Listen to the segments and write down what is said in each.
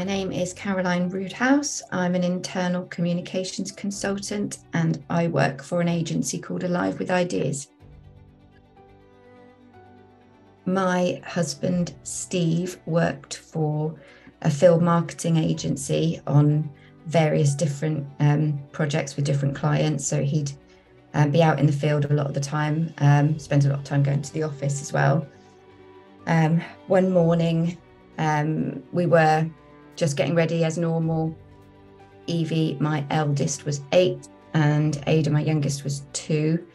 name is Caroline Roodhouse. I'm an internal communications consultant and I work for an agency called Alive with Ideas. My husband, Steve, worked for a field marketing agency on various different projects with different clients. So he'd be out in the field a lot of the time, spend a lot of time going to the office as well. One morning, we were just getting ready as normal. Evie, my eldest, was 8 and Ada, my youngest, was 2.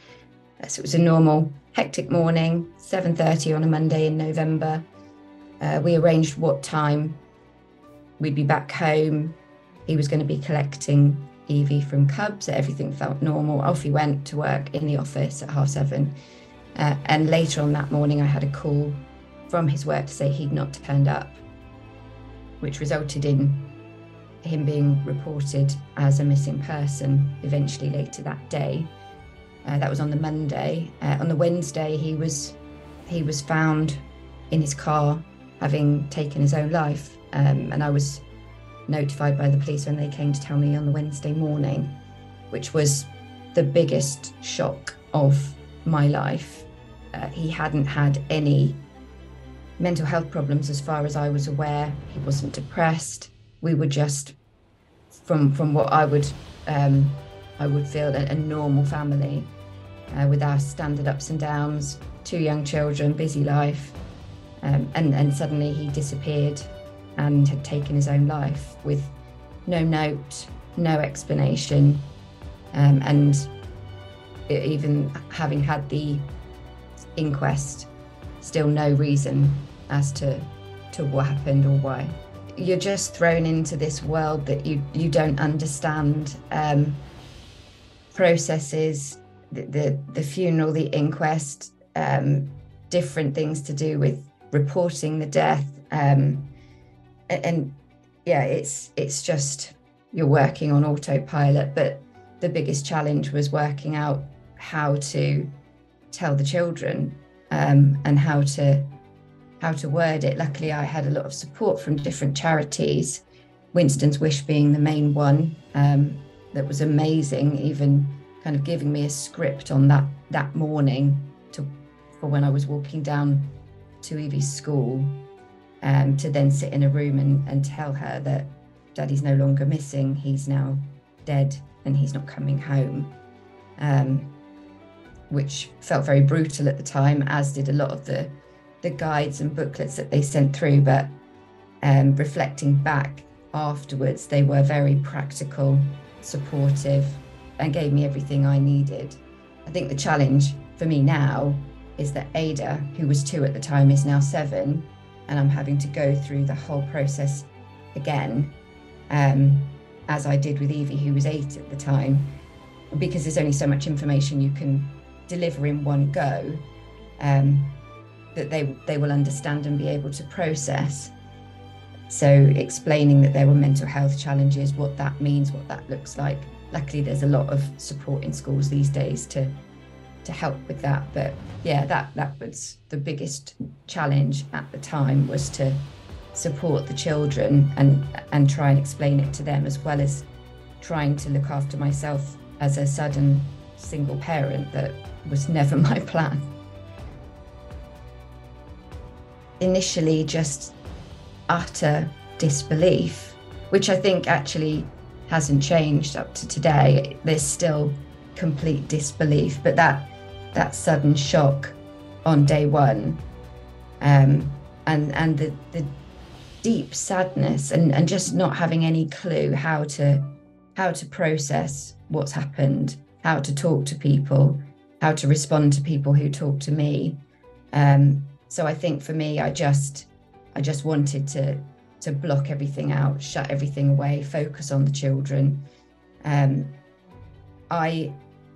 So it was a normal hectic morning, 7:30 on a Monday in November. We arranged what time we'd be back home. He was going to be collecting Evie from Cubs. Everything felt normal. Off he went to work in the office at 7:30. And later on that morning, I had a call from his work to say he'd not turned up, which resulted in him being reported as a missing person eventually later that day. That was on the Monday. On the Wednesday, he was found in his car having taken his own life. And I was notified by the police when they came to tell me on the Wednesday morning, which was the biggest shock of my life. He hadn't had any mental health problems as far as I was aware. He wasn't depressed. We were just, from what I would feel, a normal family with our standard ups and downs, 2 young children, busy life. And suddenly he disappeared and had taken his own life with no note, no explanation. And even having had the inquest, still no reason as to what happened or why. You're just thrown into this world that you don't understand. Processes, the funeral, the inquest, different things to do with reporting the death, and yeah, it's just you're working on autopilot. But the biggest challenge was working out how to tell the children and how to word it. Luckily, I had a lot of support from different charities, Winston's Wish being the main one. That was amazing, even kind of giving me a script on that morning for when I was walking down to Evie's school, to then sit in a room and tell her that Daddy's no longer missing, he's now dead and he's not coming home, which felt very brutal at the time, as did a lot of the guides and booklets that they sent through. But reflecting back afterwards, they were very practical, supportive, and gave me everything I needed. I think the challenge for me now is that Ada, who was 2 at the time, is now 7, and I'm having to go through the whole process again, as I did with Evie, who was 8 at the time, because there's only so much information you can deliver in one go, that they will understand and be able to process. So explaining that there were mental health challenges, what that means, what that looks like. Luckily, there's a lot of support in schools these days to help with that. But yeah, that was the biggest challenge at the time, was to support the children and try and explain it to them, as well as trying to look after myself as a sudden single parent. That was never my plan. Initially, just utter disbelief, which I think actually hasn't changed up to today. There's still complete disbelief, but that sudden shock on day one, and the deep sadness and just not having any clue how to process what's happened, how to talk to people, how to respond to people who talk to me. So I think for me, I just wanted to block everything out, shut everything away, focus on the children.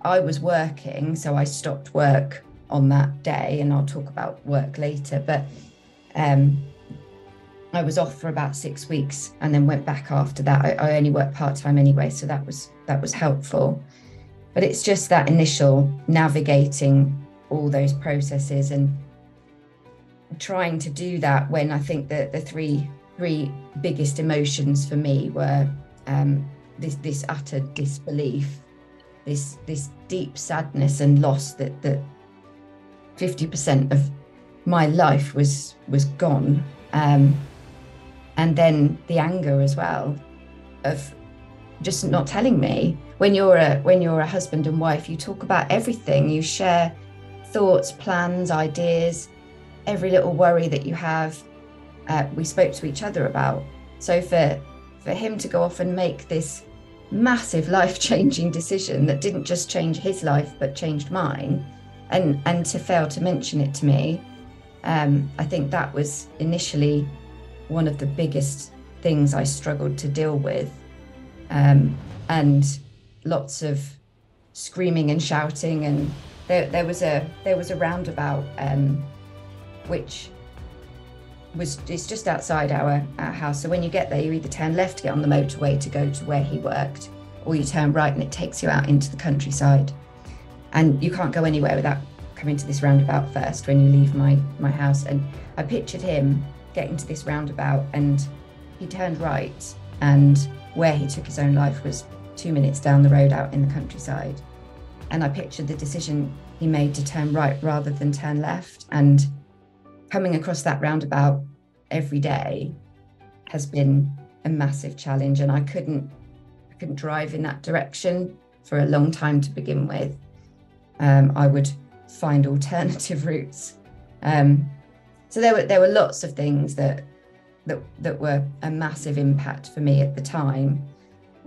I was working, so I stopped work on that day, and I'll talk about work later. But I was off for about 6 weeks and then went back after that. I only worked part-time anyway, so that was helpful. But it's just that initial navigating all those processes and trying to do that when I think that the 3 three biggest emotions for me were this utter disbelief, this deep sadness and loss that 50% of my life was gone, and then the anger as well of just not telling me. When you're a husband and wife, you talk about everything, you share thoughts, plans, ideas, every little worry that you have, we spoke to each other about. So for him to go off and make this massive life-changing decision that didn't just change his life but changed mine, and to fail to mention it to me, I think that was initially one of the biggest things I struggled to deal with, and lots of screaming and shouting. And there was a roundabout, which it's just outside our house. So when you get there, you either turn left to get on the motorway to go to where he worked, or you turn right and it takes you out into the countryside. And you can't go anywhere without coming to this roundabout first when you leave my house. And I pictured him getting to this roundabout, and he turned right, and where he took his own life was 2 minutes down the road out in the countryside. And I pictured the decision he made to turn right rather than turn left. And coming across that roundabout every day has been a massive challenge, and I couldn't drive in that direction for a long time to begin with. I would find alternative routes. So there were lots of things that were a massive impact for me at the time.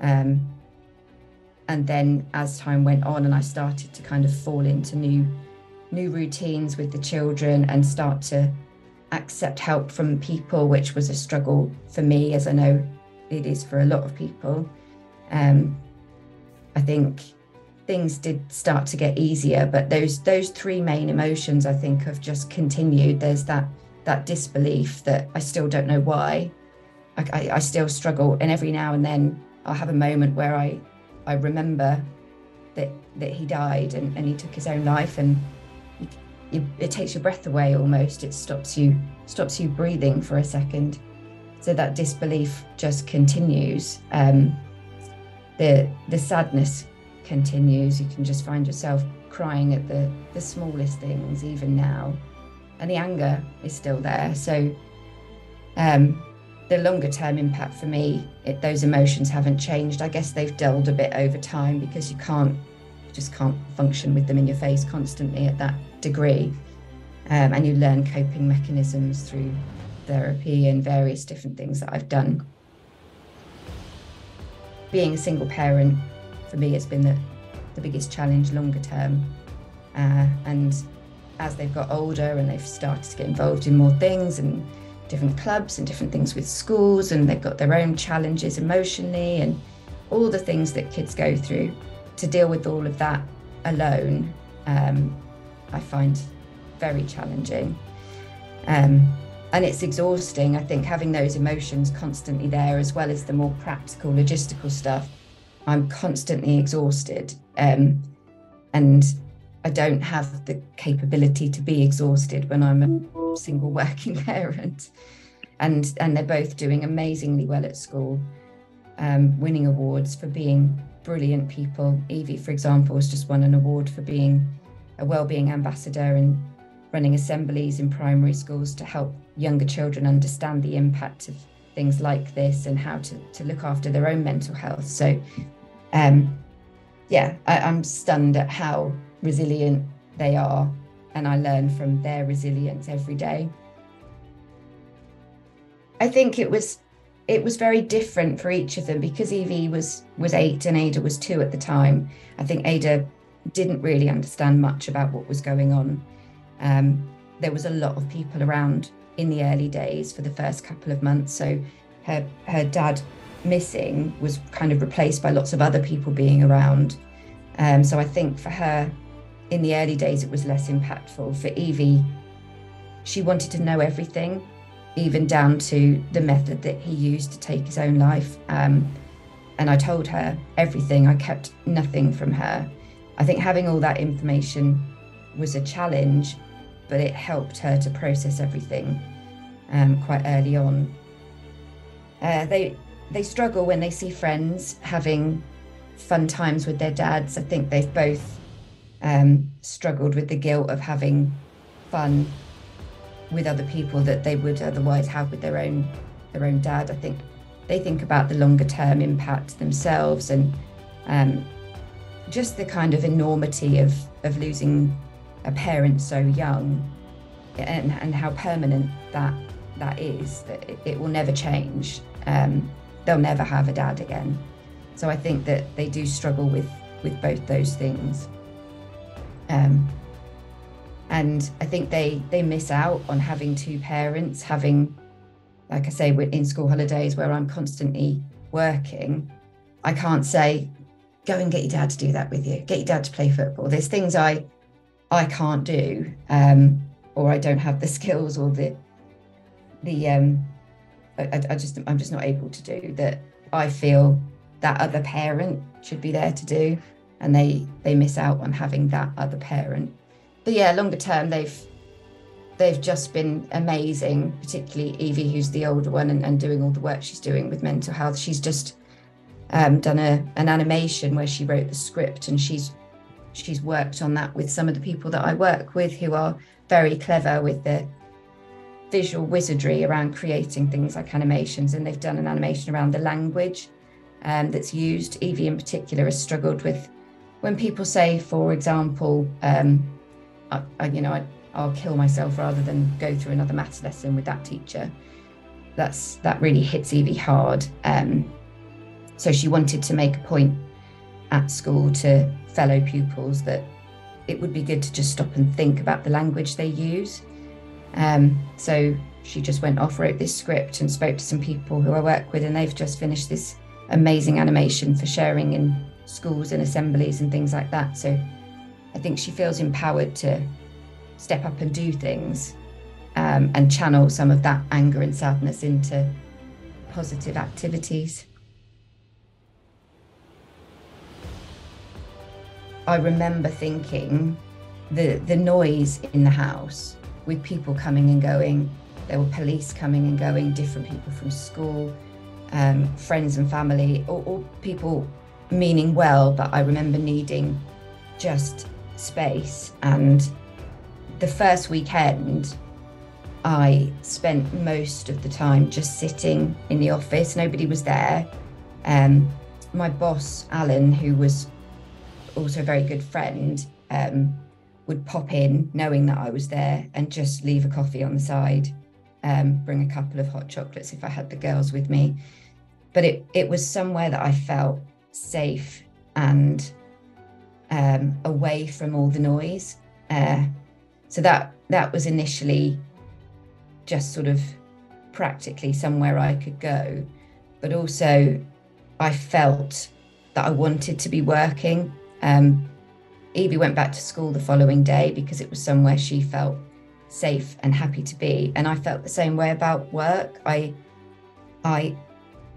And then as time went on and I started to kind of fall into new routines with the children and start to accept help from people, which was a struggle for me, as I know it is for a lot of people. I think things did start to get easier, but those three main emotions, I think, have just continued. There's that disbelief that I still don't know why. I still struggle, and every now and then I'll have a moment where I remember that he died and he took his own life, and it takes your breath away almost. It stops you breathing for a second. So that disbelief just continues. The sadness continues. You can just find yourself crying at the smallest things even now, and the anger is still there. So the longer term impact for me, those emotions haven't changed. I guess they've dulled a bit over time because you just can't function with them in your face constantly at that degree. And you learn coping mechanisms through therapy and various different things that I've done. Being a single parent for me has been the biggest challenge longer term. And as they've got older and they've started to get involved in more things and different clubs and different things with schools, and they've got their own challenges emotionally and all the things that kids go through, to deal with all of that alone, I find very challenging. And it's exhausting, I think, having those emotions constantly there, as well as the more practical, logistical stuff. I'm constantly exhausted, and I don't have the capability to be exhausted when I'm a single working parent. And they're both doing amazingly well at school, winning awards for being brilliant people. Evie, for example, has just won an award for being a wellbeing ambassador and running assemblies in primary schools to help younger children understand the impact of things like this and how to look after their own mental health. So I'm stunned at how resilient they are, and I learn from their resilience every day. I think it was very different for each of them because Evie was 8 and Ada was 2 at the time. I think Ada didn't really understand much about what was going on. There was a lot of people around in the early days for the first couple of months. So her dad missing was kind of replaced by lots of other people being around. So I think for her, in the early days, it was less impactful. For Evie, she wanted to know everything, even down to the method that he used to take his own life. And I told her everything. I kept nothing from her. I think having all that information was a challenge, but it helped her to process everything quite early on. They struggle when they see friends having fun times with their dads. I think they've both struggled with the guilt of having fun with other people that they would otherwise have with their own dad. I think they think about the longer term impact themselves, and just the kind of enormity of losing a parent so young, and how permanent that is, that it will never change. They'll never have a dad again. So I think that they do struggle with both those things. And I think they miss out on having two parents, having, like I say, in school holidays where I'm constantly working. I can't say, go and get your dad to do that with you, get your dad to play football. There's things I can't do, or I don't have the skills or I'm just not able to do, that I feel that other parent should be there to do, and they miss out on having that other parent. But yeah, longer term, they've just been amazing, particularly Evie, who's the older one, and doing all the work she's doing with mental health. She's just done an animation where she wrote the script, and she's worked on that with some of the people that I work with, who are very clever with the visual wizardry around creating things like animations. And they've done an animation around the language that's used. Evie in particular has struggled with when people say, for example, I'll kill myself rather than go through another maths lesson with that teacher. That really hits Evie hard. So she wanted to make a point at school to fellow pupils that it would be good to just stop and think about the language they use. So she just went off, wrote this script, and spoke to some people who I work with, and they've just finished this amazing animation for sharing in schools and assemblies and things like that. So I think she feels empowered to step up and do things, and channel some of that anger and sadness into positive activities. I remember thinking the noise in the house, with people coming and going. There were police coming and going, different people from school, friends and family, all people meaning well, but I remember needing just space. And the first weekend, I spent most of the time just sitting in the office. Nobody was there. My boss, Alan, who was also a very good friend, would pop in knowing that I was there and just leave a coffee on the side, bring a couple of hot chocolates if I had the girls with me. But it was somewhere that I felt safe and away from all the noise. So that was initially just sort of practically somewhere I could go, but also I felt that I wanted to be working. Evie went back to school the following day because it was somewhere she felt safe and happy to be. And I felt the same way about work. I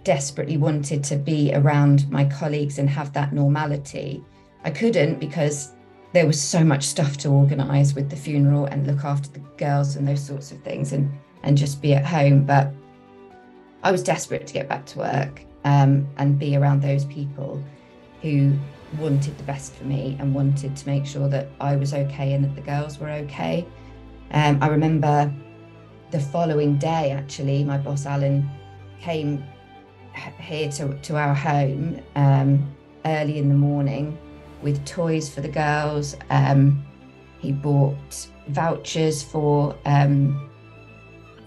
desperately wanted to be around my colleagues and have that normality. I couldn't because there was so much stuff to organise with the funeral and look after the girls and those sorts of things, and just be at home. But I was desperate to get back to work, and be around those people who wanted the best for me and wanted to make sure that I was okay and that the girls were okay. I remember the following day, actually, my boss Alan came here to our home early in the morning with toys for the girls. He bought vouchers for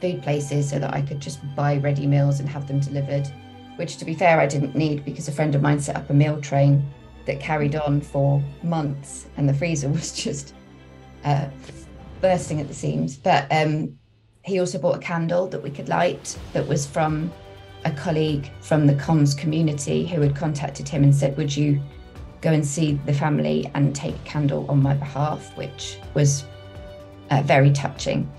food places so that I could just buy ready meals and have them delivered, which, to be fair, I didn't need because a friend of mine set up a meal train that carried on for months and the freezer was just bursting at the seams. But he also bought a candle that we could light that was from a colleague from the comms community who had contacted him and said, would you go and see the family and take a candle on my behalf, which was very touching.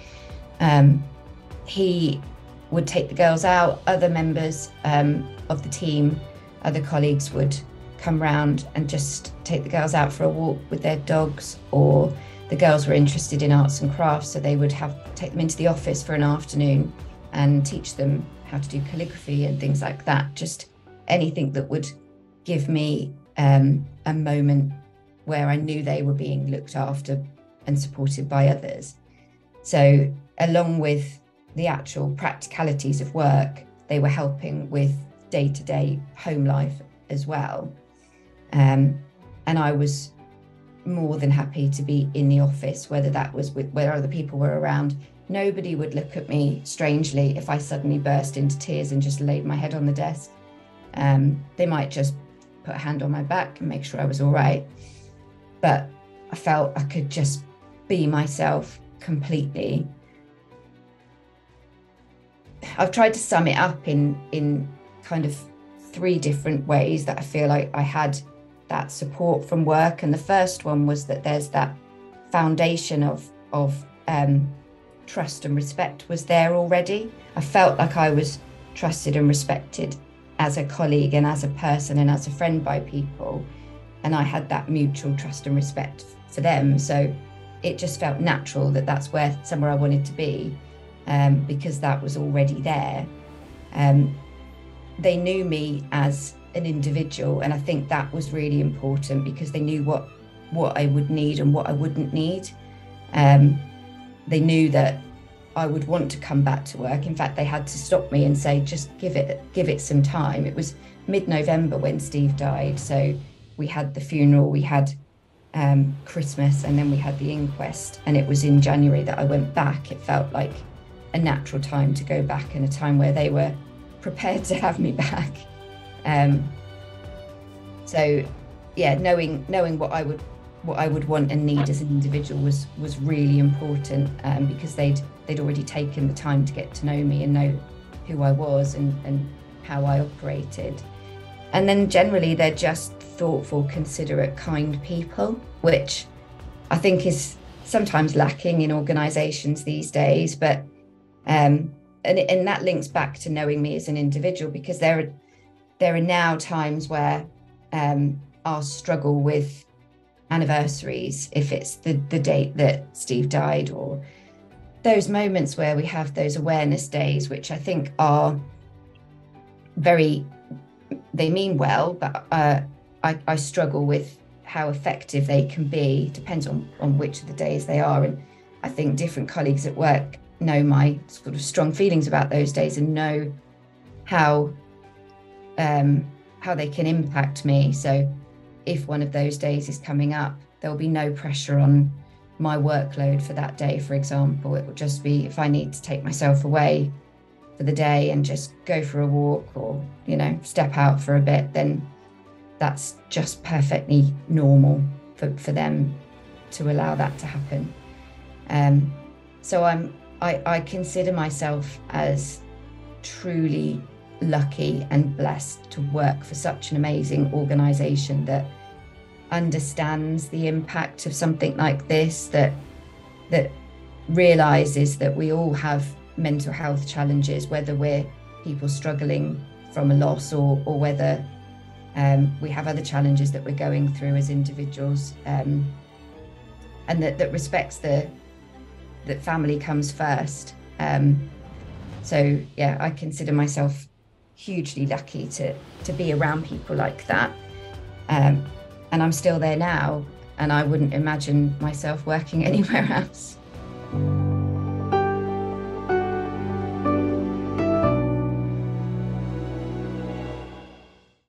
He would take the girls out. Other members of the team, other colleagues would come round and just take the girls out for a walk with their dogs, or the girls were interested in arts and crafts, so they would take them into the office for an afternoon and teach them how to do calligraphy and things like that. Just anything that would give me a moment where I knew they were being looked after and supported by others. So along with the actual practicalities of work, they were helping with day-to-day home life as well. And I was more than happy to be in the office, whether that was where other people were around. Nobody would look at me strangely if I suddenly burst into tears and just laid my head on the desk. They might just put a hand on my back and make sure I was all right. But I felt I could just be myself completely. I've tried to sum it up in kind of 3 different ways that I feel like I had that support from work. And the first one was that there's that foundation of trust and respect was there already. I felt like I was trusted and respected as a colleague and as a person and as a friend by people. And I had that mutual trust and respect for them. So it just felt natural that that's somewhere I wanted to be, because that was already there. They knew me as an individual, and I think that was really important because they knew what I would need and what I wouldn't need. They knew that I would want to come back to work. In fact, they had to stop me and say, just give it some time. It was mid-November when Steve died. So we had the funeral, we had Christmas, and then we had the inquest. And it was in January that I went back. It felt like a natural time to go back and a time where they were prepared to have me back. So yeah, knowing what I would want and need as an individual was really important, because they'd already taken the time to get to know me and know who I was and how I operated. And then generally they're just thoughtful, considerate, kind people, which I think is sometimes lacking in organisations these days. But and that links back to knowing me as an individual, because there are now times where I'll struggle with anniversaries, if it's the date that Steve died, or those moments where we have those awareness days, which I think are they mean well, but I struggle with how effective they can be. Depends on which of the days they are. And I think different colleagues at work know my sort of strong feelings about those days and know how they can impact me. So if one of those days is coming up, there'll be no pressure on my workload for that day, for example. It will just be if I need to take myself away for the day and just go for a walk or, step out for a bit, then that's just perfectly normal for them to allow that to happen. So I consider myself as truly lucky and blessed to work for such an amazing organisation that understands the impact of something like this, that realises that we all have mental health challenges, whether we're people struggling from a loss or whether we have other challenges that we're going through as individuals, and that respects that family comes first. So yeah, I consider myself hugely lucky to be around people like that. And I'm still there now, and I wouldn't imagine myself working anywhere else.